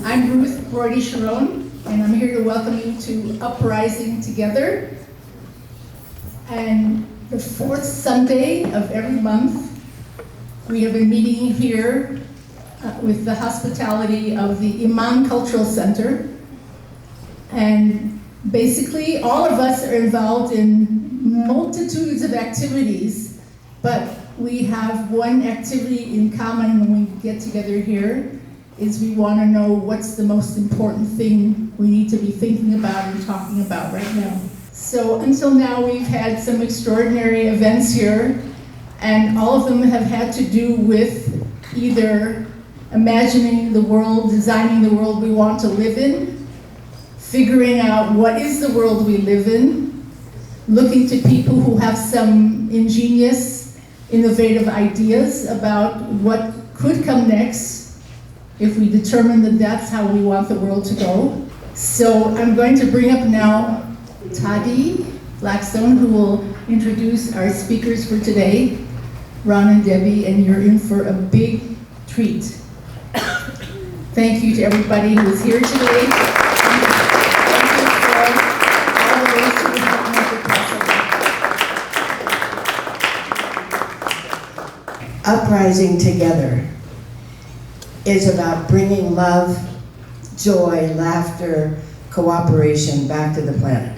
I'm Ruth Brody Sharon, and I'm here to welcome you to Uprising Together. And the fourth Sunday of every month, we have been meeting here with the hospitality of the Imam Cultural Center. And basically, all of us are involved in multitudes of activities, but we have one activity in common when we get together here, is we want to know what's the most important thing we need to be thinking about and talking about right now. So until now, we've had some extraordinary events here, and all of them have had to do with either imagining the world, designing the world we want to live in, figuring out what is the world we live in, looking to people who have some ingenious, innovative ideas about what could come next if we determine that that's how we want the world to go. So I'm going to bring up now Tadi Blackstone, who will introduce our speakers for today, Ron and Debbie, and you're in for a big treat. Thank you to everybody who is here today. Thank you for all those who have helped make it possible. Uprising Together is about bringing love, joy, laughter, cooperation back to the planet.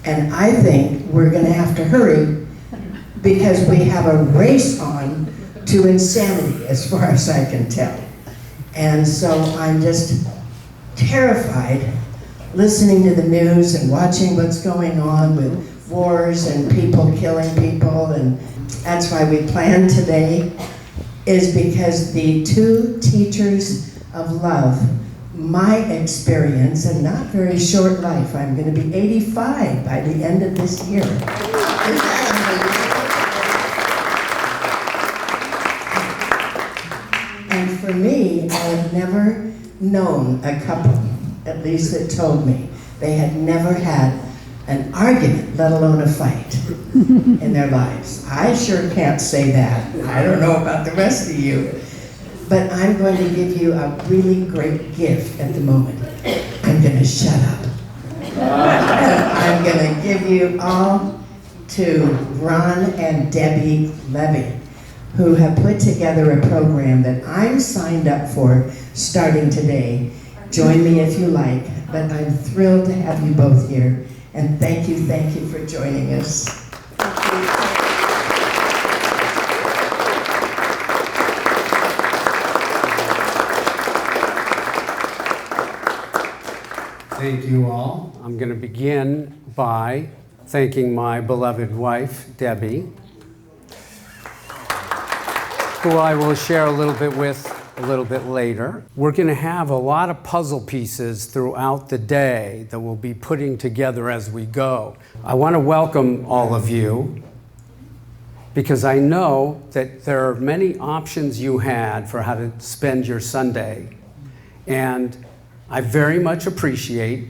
And I think we're going to have to hurry because we have a race on to insanity as far as I can tell. And so I'm just terrified listening to the news and watching what's going on with wars and people killing people. And that's why we planned today, is because the two teachers of love, my experience, and not very short life, I'm going to be 85 by the end of this year. And for me, I have never known a couple, at least that told me, they had never had an argument, let alone a fight in their lives. I sure can't say that. I don't know about the rest of you. But I'm going to give you a really great gift at the moment. I'm going to shut up. I'm going to give you all to Ron and Debbie Levy, who have put together a program that I'm signed up for starting today. Join me if you like, but I'm thrilled to have you both here. And thank you for joining us. Thank you all. I'm going to begin by thanking my beloved wife, Debbie, who I will share a little bit with a little bit later. We're going to have a lot of puzzle pieces throughout the day that we'll be putting together as we go. I want to welcome all of you because I know that there are many options you had for how to spend your Sunday. And I very much appreciate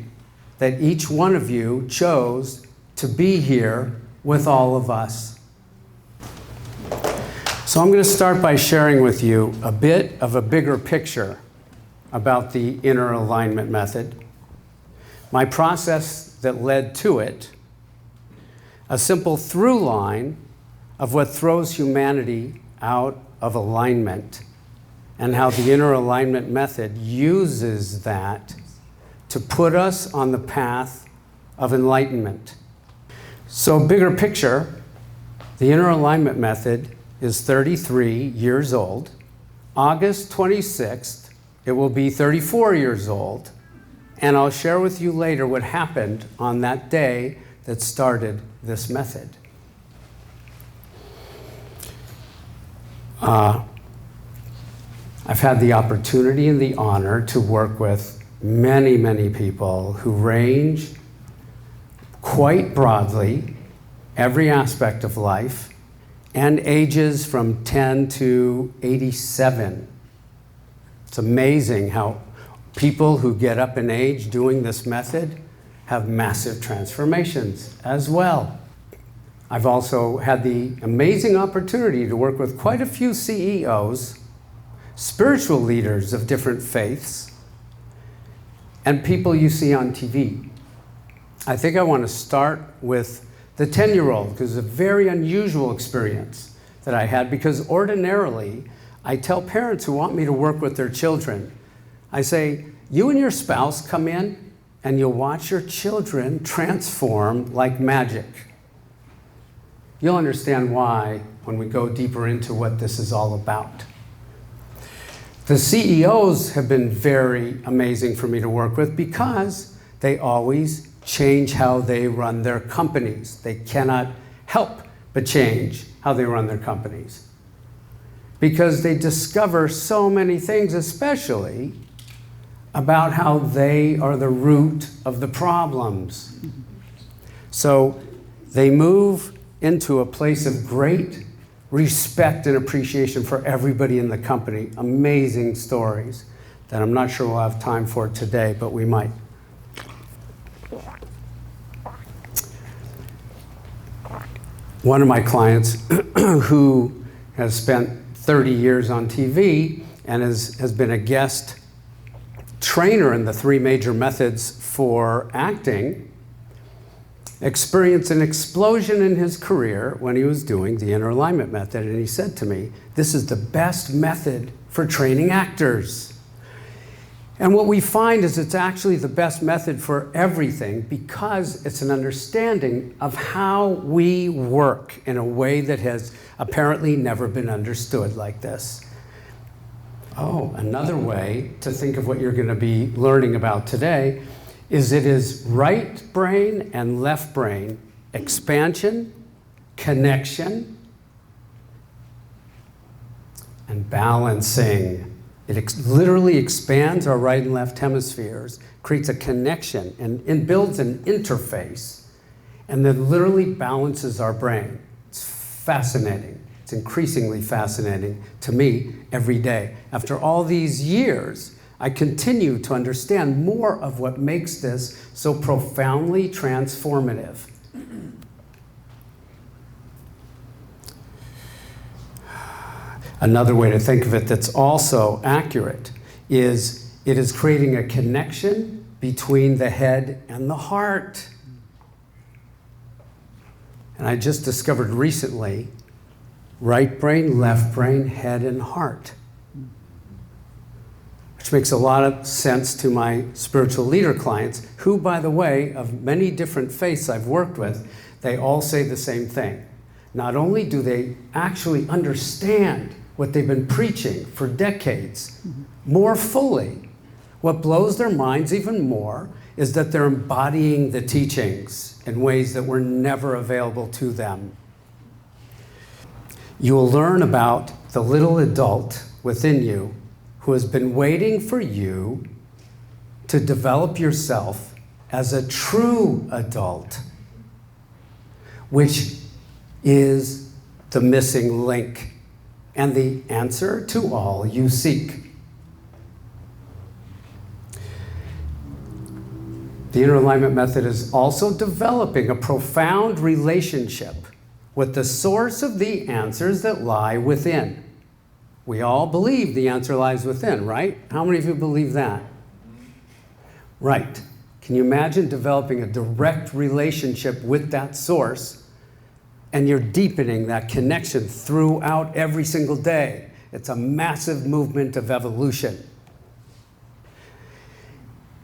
that each one of you chose to be here with all of us. So I'm going to start by sharing with you a bit of a bigger picture about the inner alignment method, my process that led to it, a simple through line of what throws humanity out of alignment, and how the inner alignment method uses that to put us on the path of enlightenment. So bigger picture, the inner alignment method is 33 years old. August 26th, it will be 34 years old. And I'll share with you later what happened on that day that started this method. I've had the opportunity and the honor to work with many, many people who range quite broadly, every aspect of life, and ages from 10 to 87. It's amazing how people who get up in age doing this method have massive transformations as well. I've also had the amazing opportunity to work with quite a few CEOs, spiritual leaders of different faiths, and people you see on TV. I think I want to start with the 10-year-old, because it's a very unusual experience that I had, because ordinarily, I tell parents who want me to work with their children, I say, you and your spouse come in and you'll watch your children transform like magic. You'll understand why when we go deeper into what this is all about. The CEOs have been very amazing for me to work with because they always change how they run their companies. They cannot help but change how they run their companies because they discover so many things, especially about how they are the root of the problems. So they move into a place of great respect and appreciation for everybody in the company. Amazing stories that I'm not sure we'll have time for today, but we might. One of my clients who has spent 30 years on TV and has been a guest trainer in the 3 major methods for acting, experienced an explosion in his career when he was doing the inner alignment method. And he said to me, this is the best method for training actors. And what we find is it's actually the best method for everything because it's an understanding of how we work in a way that has apparently never been understood like this. Oh, another way to think of what you're going to be learning about today is it is right brain and left brain expansion, connection, and balancing. It literally expands our right and left hemispheres, creates a connection, and builds an interface, and then literally balances our brain. It's fascinating. It's increasingly fascinating to me every day. After all these years, I continue to understand more of what makes this so profoundly transformative. Another way to think of it that's also accurate is it is creating a connection between the head and the heart. And I just discovered recently, right brain, left brain, head and heart. Which makes a lot of sense to my spiritual leader clients, who, by the way, of many different faiths I've worked with, they all say the same thing. Not only do they actually understand what they've been preaching for decades more fully, what blows their minds even more is that they're embodying the teachings in ways that were never available to them. You will learn about the little adult within you who has been waiting for you to develop yourself as a true adult, which is the missing link and the answer to all you seek. The inner alignment method is also developing a profound relationship with the source of the answers that lie within. We all believe the answer lies within, right? How many of you believe that? Right. Can you imagine developing a direct relationship with that source and you're deepening that connection throughout every single day? It's a massive movement of evolution.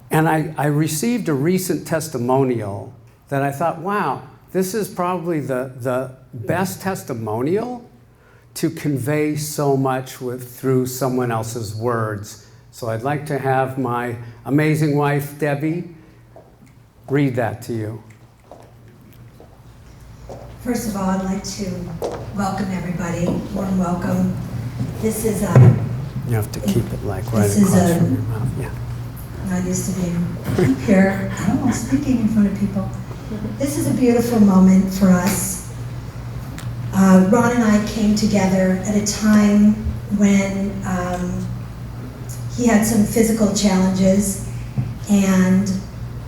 And I received a recent testimonial that I thought, wow, this is probably the best testimonial to convey so much through someone else's words. So I'd like to have my amazing wife, Debbie, read that to you. First of all, I'd like to welcome everybody. Warm welcome. This is You have to keep it like right This is across from your mouth. Yeah. not used to being here. Oh, speaking in front of people. This is a beautiful moment for us. Ron and I came together at a time when he had some physical challenges, and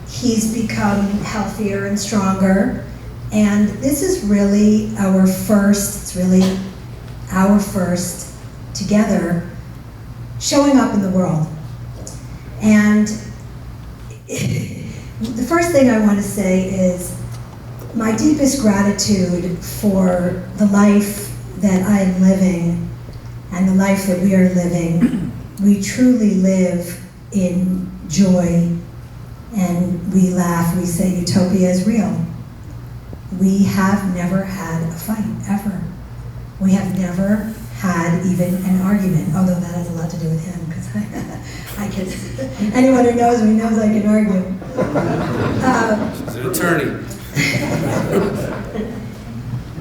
he's become healthier and stronger. And this is really our first together showing up in the world. And first thing I want to say is my deepest gratitude for the life that I am living and the life that we are living. We truly live in joy, and we laugh, we say utopia is real. We have never had a fight, ever. We have never had even an argument, although that has a lot to do with him, because I can, anyone who knows me knows I can argue. She's an attorney.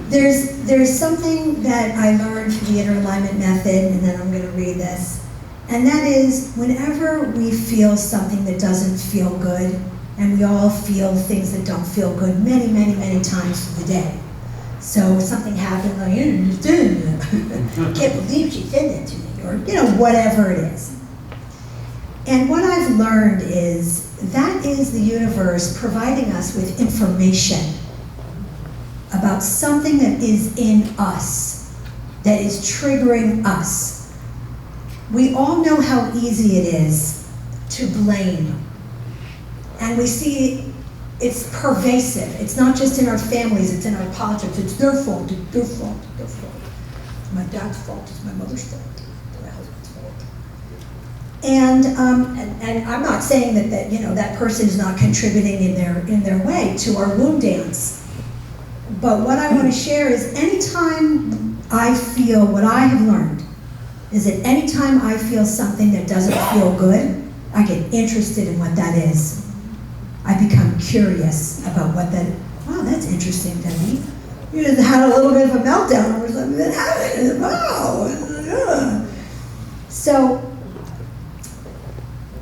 There's something that I learned from the inner alignment method, and then I'm going to read this. And that is, whenever we feel something that doesn't feel good, and we all feel things that don't feel good many, many, many times through the day. So something happened, like, can't believe she did that to me, or whatever it is. And what I've learned is that is the universe providing us with information about something that is in us, that is triggering us. We all know how easy it is to blame. And we see it's pervasive. It's not just in our families, it's in our politics. It's their fault, it's their fault, it's their fault. It's my dad's fault, it's my mother's fault, it's my husband's fault. And I'm not saying that person is not contributing in their way to our wound dance. But what I want to share is anytime I feel, what I have learned is that anytime I feel something that doesn't feel good, I get interested in what that is. I become curious about what that, wow, that's interesting, Debbie. You just had a little bit of a meltdown over something that happened. Wow. So,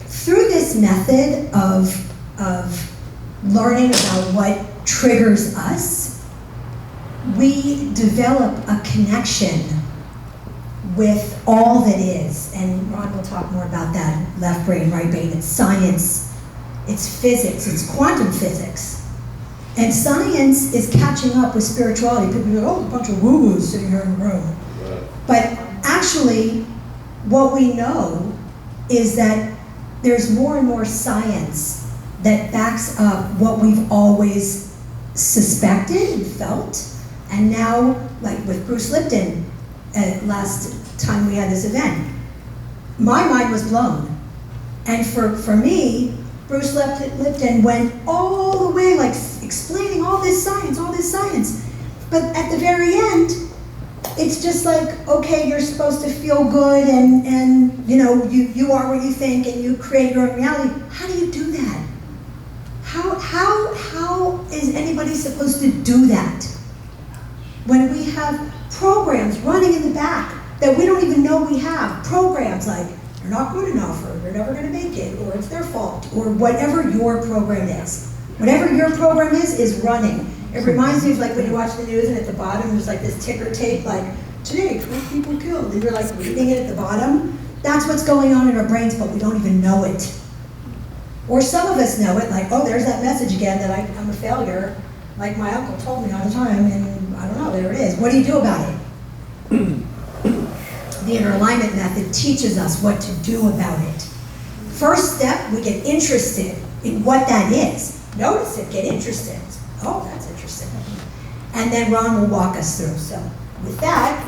through this method of learning about what triggers us, we develop a connection with all that is. And Ron will talk more about that, left brain, right brain. It's science. It's physics, it's quantum physics. And science is catching up with spirituality. People go, oh, a bunch of woo-woos sitting here in the room. But actually, what we know is that there's more and more science that backs up what we've always suspected and felt. And now, like with Bruce Lipton, last time we had this event, my mind was blown. And for me, Bruce Lipton went all the way, like explaining all this science. But at the very end, it's just like, okay, you're supposed to feel good and you are what you think and you create your own reality. How do you do that? How is anybody supposed to do that? When we have programs running in the back that we don't even know we have. Programs like, you're not good enough, or you're never going to make it, or it's their fault, or whatever your program is. Whatever your program is running. It reminds me of like when you watch the news and at the bottom there's like this ticker tape like, today 12 people killed, and you're like reading it at the bottom. That's what's going on in our brains, but we don't even know it. Or some of us know it, like, oh, there's that message again that I'm a failure, like my uncle told me all the time, and I don't know, there it is. What do you do about it? The inner alignment method teaches us what to do about it. First step, we get interested in what that is. Notice it, get interested. Oh, that's interesting. And then Ron will walk us through. So with that,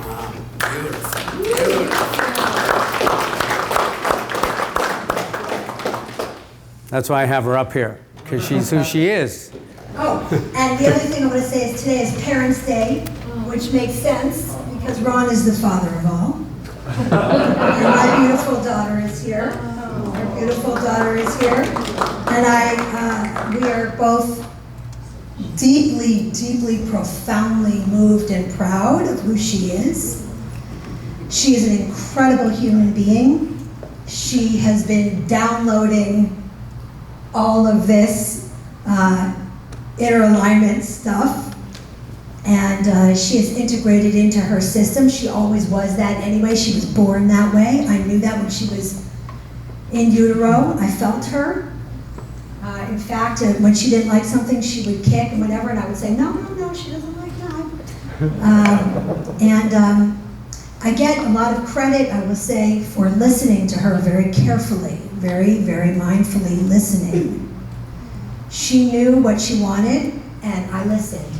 That's why I have her up here, because she's who she is. oh, and the other thing I'm going to say is today is Parents' Day, which makes sense because Ron is the father of all. And my beautiful daughter is here. Our beautiful daughter is here. And we are both deeply, deeply, profoundly moved and proud of who she is. She is an incredible human being. She has been downloading all of this inner alignment stuff. And she is integrated into her system. She always was that anyway. She was born that way. I knew that when she was in utero. I felt her. In fact, when she didn't like something, she would kick and whatever, and I would say, no, she doesn't like that. I get a lot of credit, I will say, for listening to her very carefully, very, very mindfully listening. She knew what she wanted, and I listened.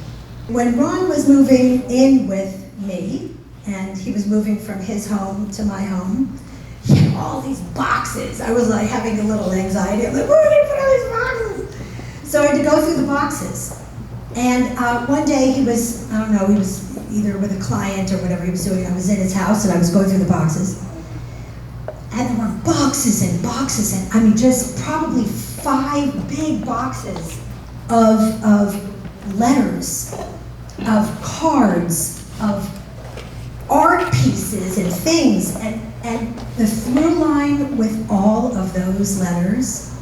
When Ron was moving in with me, and he was moving from his home to my home, he had all these boxes. I was like having a little anxiety. I'm like, where are they put all these boxes? So I had to go through the boxes. And one day he was, I don't know, he was either with a client or whatever he was doing. I was in his house and I was going through the boxes. And there were boxes and boxes, and I mean just probably 5 big boxes of letters, of cards, of art pieces and things. And the through line with all of those letters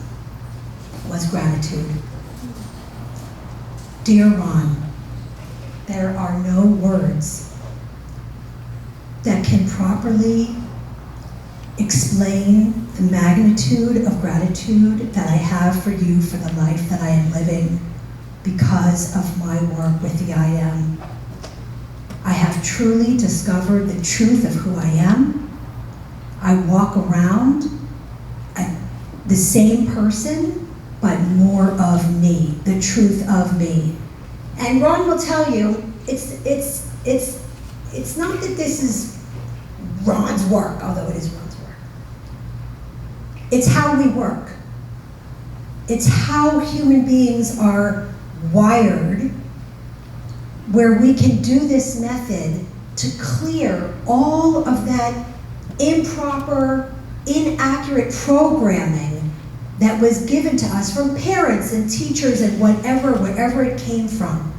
was gratitude. Dear Ron, there are no words that can properly explain the magnitude of gratitude that I have for you for the life that I am living because of my work with the I Am. I have truly discovered the truth of who I am. I walk around the same person, but more of me, the truth of me. And Ron will tell you, it's not that this is Ron's work, although it is Ron's work. It's how we work. It's how human beings are wired, where we can do this method to clear all of that improper, inaccurate programming that was given to us from parents and teachers and wherever it came from,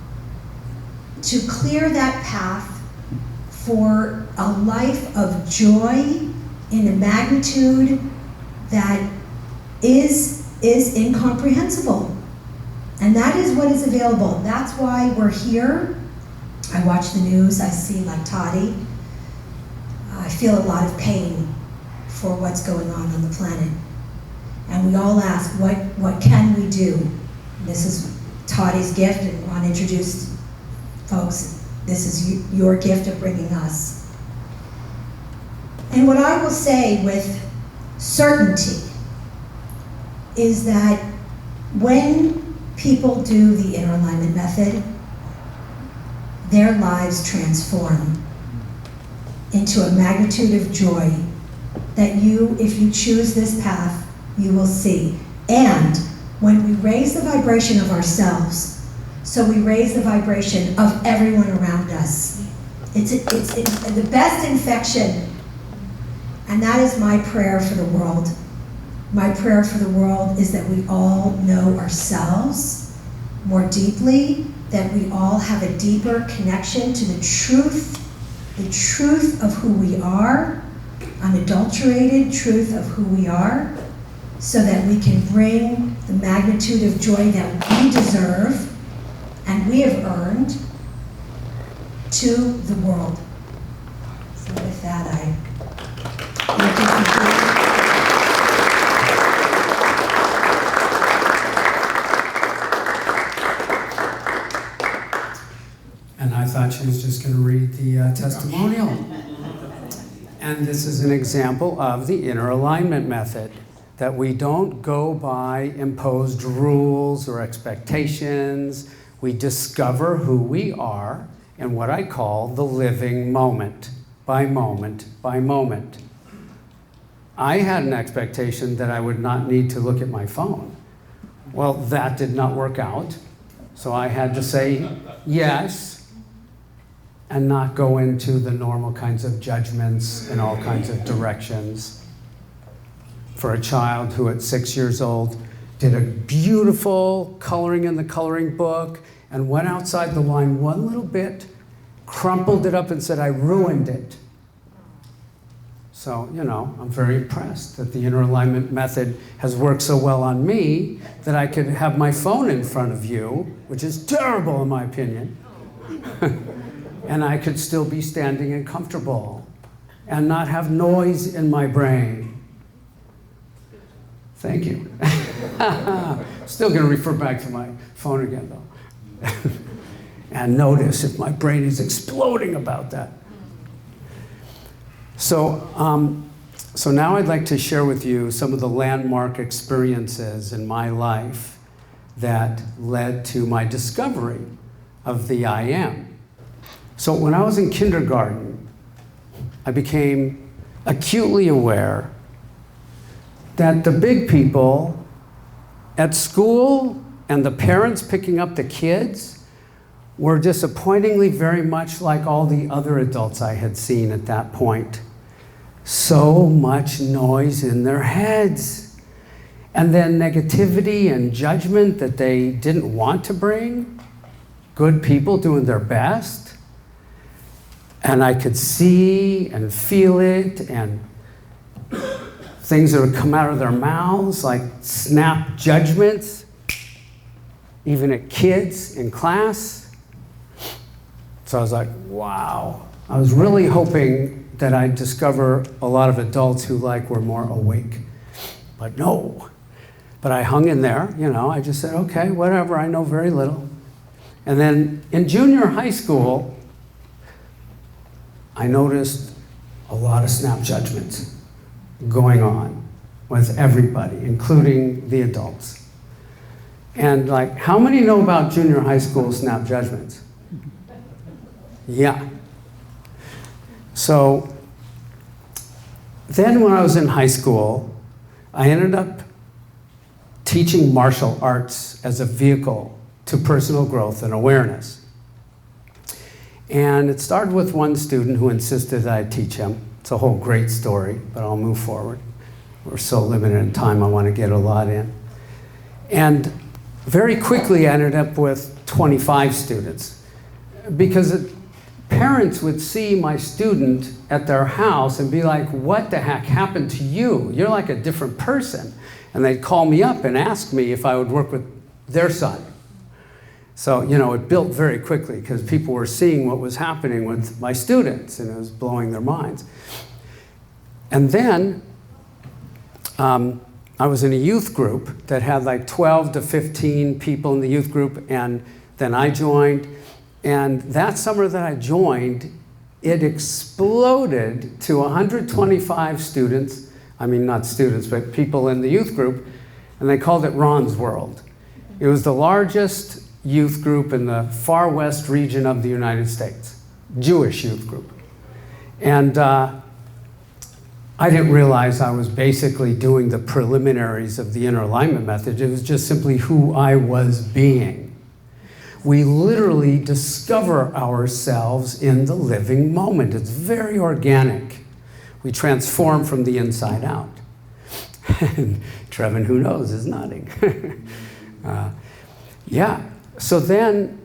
to clear that path for a life of joy in a magnitude that is incomprehensible. And that is what is available. That's why we're here. I watch the news, I see like Toddy. I feel a lot of pain for what's going on the planet. And we all ask, what can we do? And this is Toddy's gift, and Ron introduced folks. This is your gift of bringing us. And what I will say with certainty is that when people do the inner alignment method, their lives transform into a magnitude of joy that you, if you choose this path, you will see. And when we raise the vibration of ourselves, so we raise the vibration of everyone around us. It's the best infection. And that is my prayer for the world. My prayer for the world is that we all know ourselves more deeply, that we all have a deeper connection to the truth of who we are, unadulterated truth of who we are, so that we can bring the magnitude of joy that we deserve and we have earned to the world. So with that, And I thought she was just going to read the testimonial. And this is an example of the inner alignment method, that we don't go by imposed rules or expectations. We discover who we are in what I call the living moment by moment by moment. I had an expectation that I would not need to look at my phone. Well, that did not work out. So I had to say yes and not go into the normal kinds of judgments in all kinds of directions. For a child who at 6 years old did a beautiful coloring in the coloring book and went outside the line one little bit, crumpled it up and said, "I ruined it." So, I'm very impressed that the inner alignment method has worked so well on me that I could have my phone in front of you, which is terrible in my opinion, and I could still be standing and comfortable and not have noise in my brain. Thank you. Still going to refer back to my phone again, though. And notice if my brain is exploding about that. So now I'd like to share with you some of the landmark experiences in my life that led to my discovery of the I am. So when I was in kindergarten, I became acutely aware that the big people at school and the parents picking up the kids were disappointingly very much like all the other adults I had seen at that point. So much noise in their heads. And then negativity and judgment that they didn't want to bring. Good people doing their best. And I could see and feel it, and things that would come out of their mouths, like snap judgments, even at kids in class. So I was like, wow. I was really hoping that I'd discover a lot of adults who were more awake. But no. But I hung in there, I just said, okay, whatever, I know very little. And then in junior high school, I noticed a lot of snap judgments going on with everybody, including the adults. And how many know about junior high school snap judgments? Yeah. So then when I was in high school, I ended up teaching martial arts as a vehicle to personal growth and awareness. And it started with one student who insisted that I teach him. It's a whole great story, but I'll move forward. We're so limited in time, I want to get a lot in. And very quickly I ended up with 25 students, because parents would see my student at their house and be like, what the heck happened to you? You're like a different person. And they'd call me up and ask me if I would work with their son. So, it built very quickly because people were seeing what was happening with my students, and it was blowing their minds. And then I was in a youth group that had 12 to 15 people in the youth group, and then I joined. And that summer that I joined, it exploded to 125 students. I mean, not students, but people in the youth group, and they called it Ron's World. It was the largest youth group in the far west region of the United States, Jewish youth group. And I didn't realize I was basically doing the preliminaries of the inner alignment method. It was just simply who I was being. We literally discover ourselves in the living moment. It's very organic. We transform from the inside out. And Trevin, who knows, is nodding. Yeah. So then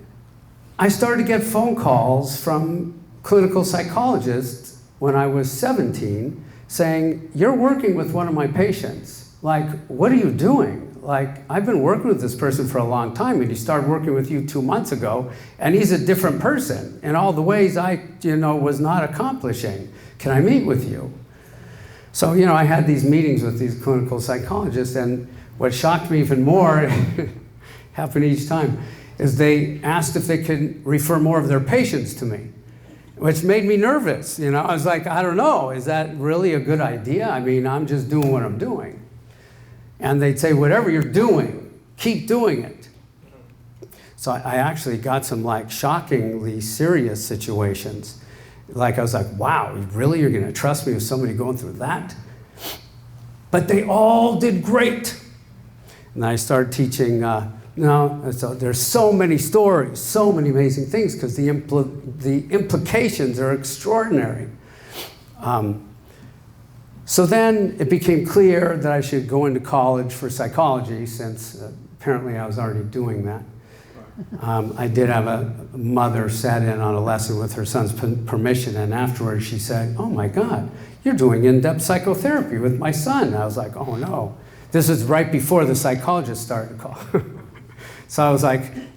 I started to get phone calls from clinical psychologists when I was 17 saying, you're working with one of my patients. What are you doing? I've been working with this person for a long time, and he started working with you 2 months ago, and he's a different person in all the ways I, was not accomplishing. Can I meet with you? So, I had these meetings with these clinical psychologists, and what shocked me even more, happened each time, is they asked if they could refer more of their patients to me, which made me nervous. I was like, I don't know, is that really a good idea? I mean, I'm just doing what I'm doing. And they'd say, whatever you're doing, keep doing it. So I actually got some shockingly serious situations. I was like, wow, really, you're gonna trust me with somebody going through that? But they all did great. And I started teaching, there's so many stories, so many amazing things, because the implications are extraordinary. So then it became clear that I should go into college for psychology, since apparently I was already doing that. I did have a mother sat in on a lesson with her son's permission, and afterwards she said, oh my God, you're doing in-depth psychotherapy with my son. I was like, oh no. This is right before the psychologist started to call. So I was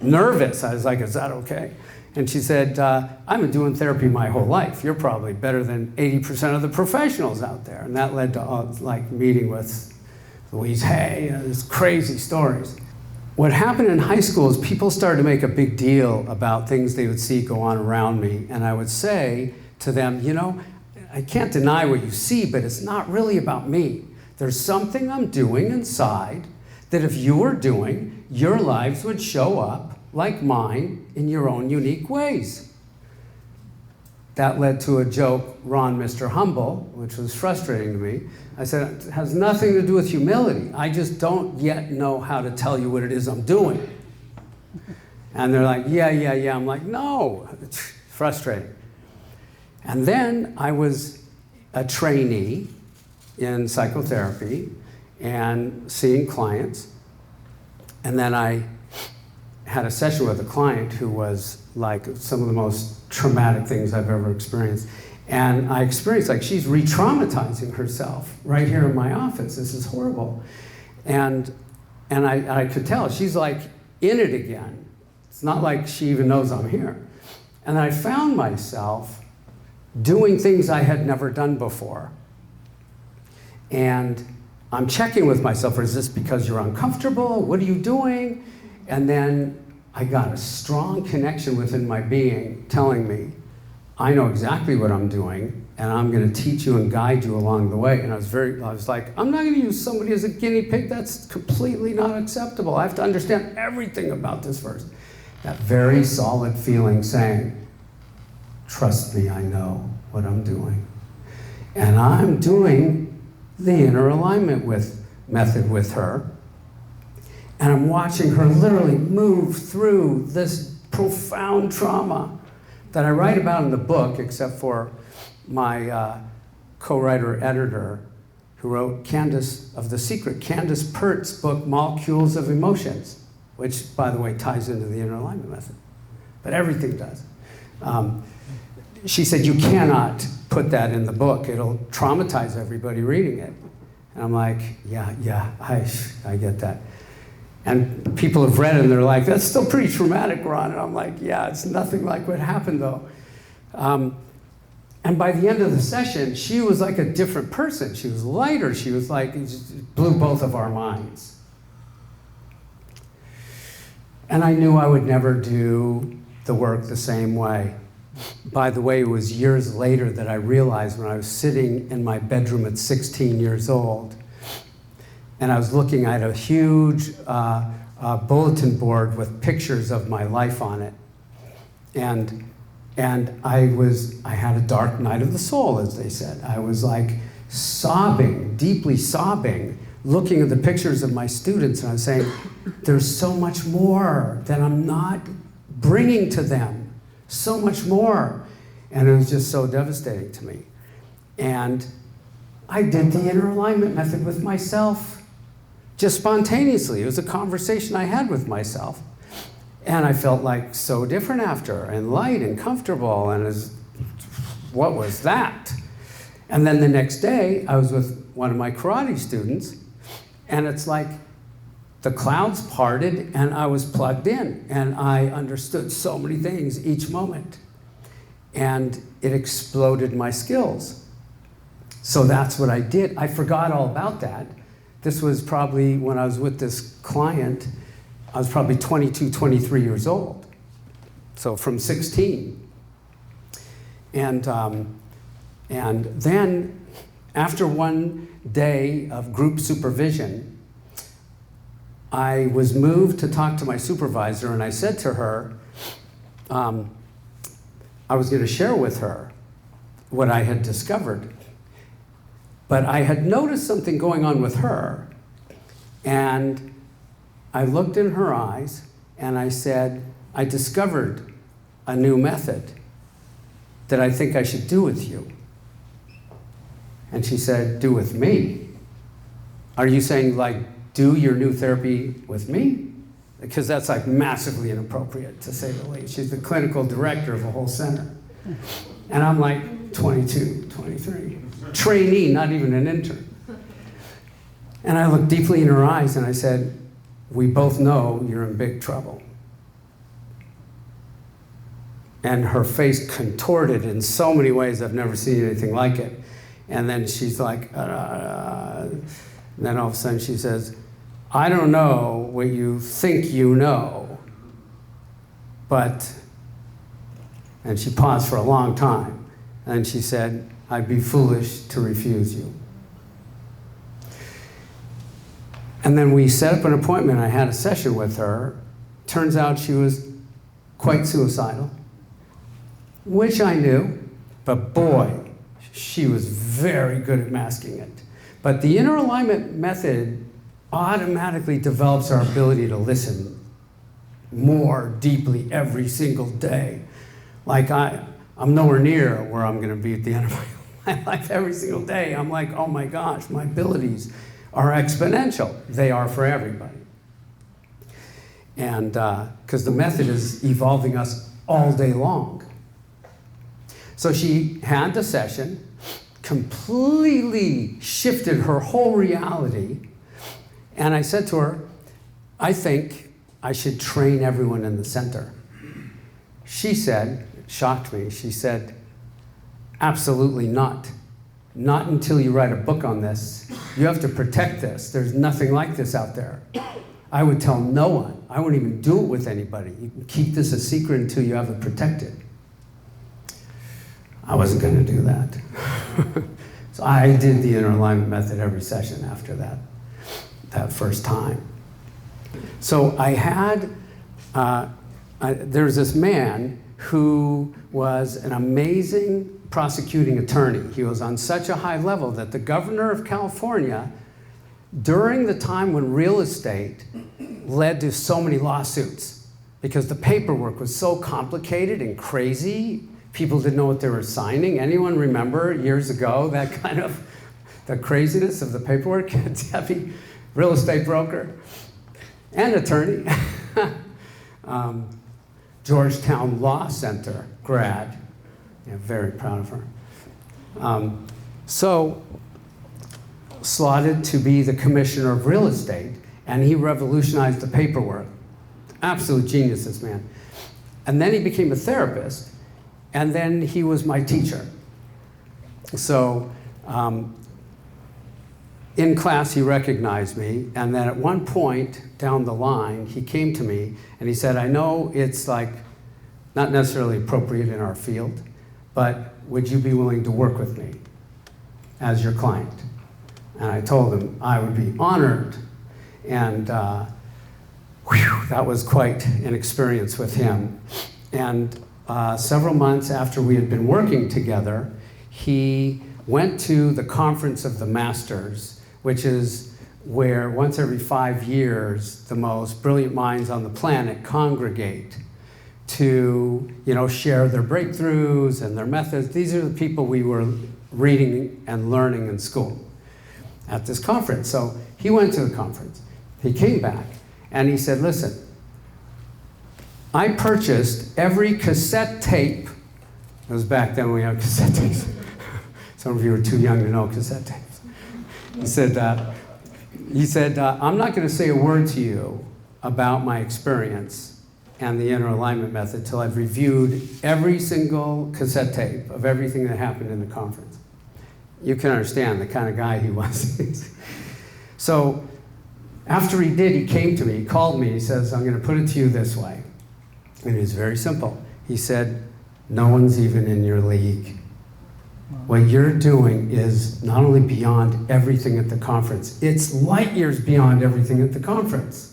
nervous. I was like, is that okay? And she said, I've been doing therapy my whole life. You're probably better than 80% of the professionals out there. And that led to meeting with Louise Hay, these crazy stories. What happened in high school is people started to make a big deal about things they would see go on around me. And I would say to them, I can't deny what you see, but it's not really about me. There's something I'm doing inside that if you were doing, your lives would show up like mine in your own unique ways. That led to a joke, Ron, Mr. Humble, which was frustrating to me. I said, it has nothing to do with humility. I just don't yet know how to tell you what it is I'm doing. And they're like, yeah. I'm like, no, it's frustrating. And then I was a trainee in psychotherapy and seeing clients. And then I had a session with a client who was like some of the most traumatic things I've ever experienced. And I experienced like she's re-traumatizing herself right here in my office. This is horrible. And I could tell she's like in it again. It's not like she even knows I'm here. And I found myself doing things I had never done before. And I'm checking with myself, is this because you're uncomfortable? What are you doing? And then I got a strong connection within my being telling me, I know exactly what I'm doing, and I'm going to teach you and guide you along the way. And I was like, I'm not going to use somebody as a guinea pig. That's completely not acceptable. I have to understand everything about this first. That very solid feeling saying, trust me, I know what I'm doing. And I'm doing the inner alignment method with her. And I'm watching her literally move through this profound trauma that I write about in the book, except for my co-writer, editor, who wrote Candace Pert's book, Molecules of Emotions, which, by the way, ties into the inner alignment method. But everything does. She said, you cannot put that in the book. It'll traumatize everybody reading it. And I'm like, yeah, I get that. And people have read it and they're like, that's still pretty traumatic, Ron. And I'm like, yeah, it's nothing like what happened though. And by the end of the session, she was like a different person. She was lighter. She was like, it just blew both of our minds. And I knew I would never do the work the same way. By the way, it was years later that I realized when I was sitting in my bedroom at 16 years old, and I was looking at a huge bulletin board with pictures of my life on it. And I had a dark night of the soul, as they said. I was like sobbing, deeply sobbing, looking at the pictures of my students, and I was saying, there's so much more that I'm not bringing to them. So much more. And it was just so devastating to me. And I did the inner alignment method with myself, just spontaneously. It was a conversation I had with myself. And I felt like so different after, and light and comfortable, and what was that? And then the next day, I was with one of my karate students, and it's like the clouds parted and I was plugged in, and I understood so many things each moment. And it exploded my skills. So that's what I did. I forgot all about that. This was probably when I was with this client, I was probably 22, 23 years old. So from 16. And then after one day of group supervision, I was moved to talk to my supervisor, and I said to her, I was going to share with her what I had discovered. But I had noticed something going on with her, and I looked in her eyes, and I said, I discovered a new method that I think I should do with you. And she said, do with me? Are you saying, like, do your new therapy with me? Because that's like massively inappropriate, to say the least. She's the clinical director of a whole center. And I'm like 22, 23. Trainee, not even an intern. And I looked deeply in her eyes and I said, we both know you're in big trouble. And her face contorted in so many ways I've never seen anything like it. And then she's like, and then all of a sudden she says, I don't know what you think you know, but, and she paused for a long time, and she said, I'd be foolish to refuse you. And then we set up an appointment. I had a session with her. Turns out she was quite suicidal, which I knew, but boy, she was very good at masking it. But the inner alignment method automatically develops our ability to listen more deeply every single day. Like I'm nowhere near where I'm gonna be at the end of my life. Every single day, I'm like, oh my gosh, my abilities are exponential. They are for everybody. And because the method is evolving us all day long. So she had the session, completely shifted her whole reality, and I said to her, I think I should train everyone in the center. She said, shocked me, she said, absolutely not. Not until you write a book on this. You have to protect this. There's nothing like this out there. I would tell no one. I wouldn't even do it with anybody. You can keep this a secret until you have it protected. I wasn't going to do that. So I did the inner alignment method every session after that first time. So I had, there was this man who was an amazing prosecuting attorney. He was on such a high level that the governor of California, during the time when real estate led to so many lawsuits, because the paperwork was so complicated and crazy, people didn't know what they were signing. Anyone remember years ago that kind of, the craziness of the paperwork? Debbie, real estate broker and attorney. Georgetown Law Center grad. Yeah, very proud of her. So, slotted to be the commissioner of real estate, and he revolutionized the paperwork. Absolute genius, this man. And then he became a therapist, and then he was my teacher. So, in class, he recognized me, and then at one point down the line, he came to me and he said, I know it's like not necessarily appropriate in our field, but would you be willing to work with me as your client? And I told him I would be honored. And that was quite an experience with him. And several months after we had been working together, he went to the Conference of the Masters, which is where once every 5 years, the most brilliant minds on the planet congregate to, share their breakthroughs and their methods. These are the people we were reading and learning in school at this conference. So he went to the conference. He came back and he said, listen, I purchased every cassette tape. It was back then when we had cassette tapes. Some of you are too young to know cassette tapes. He said, I'm not going to say a word to you about my experience and the inner alignment method till I've reviewed every single cassette tape of everything that happened in the conference. You can understand the kind of guy he was. So after he did, he came to me, he called me, he says, I'm going to put it to you this way. And it was very simple. He said, no one's even in your league. What you're doing is not only beyond everything at the conference, it's light years beyond everything at the conference.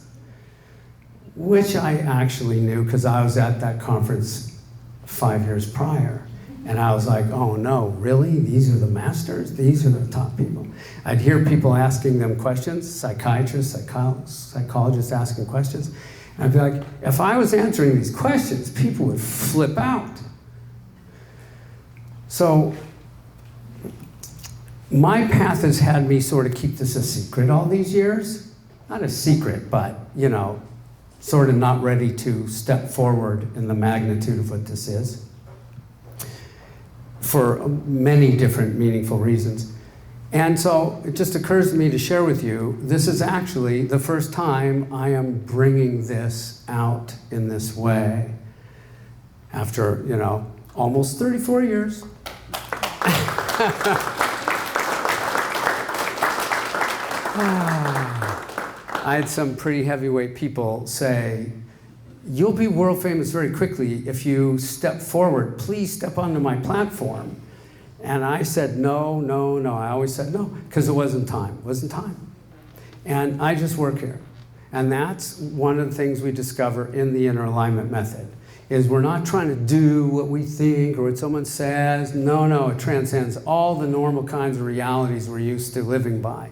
Which I actually knew because I was at that conference 5 years prior. And I was like, oh no, really? These are the masters? These are the top people. I'd hear people asking them questions, psychiatrists, psychologists asking questions. And I'd be like, if I was answering these questions, people would flip out. So my path has had me sort of keep this a secret all these years. Not a secret, but, sort of not ready to step forward in the magnitude of what this is for many different meaningful reasons. And so it just occurs to me to share with you, this is actually the first time I am bringing this out in this way after, almost 34 years. I had some pretty heavyweight people say, you'll be world famous very quickly if you step forward. Please step onto my platform. And I said, no. I always said no, because it wasn't time. It wasn't time. And I just work here. And that's one of the things we discover in the inner alignment method, is we're not trying to do what we think or what someone says. No, it transcends all the normal kinds of realities we're used to living by.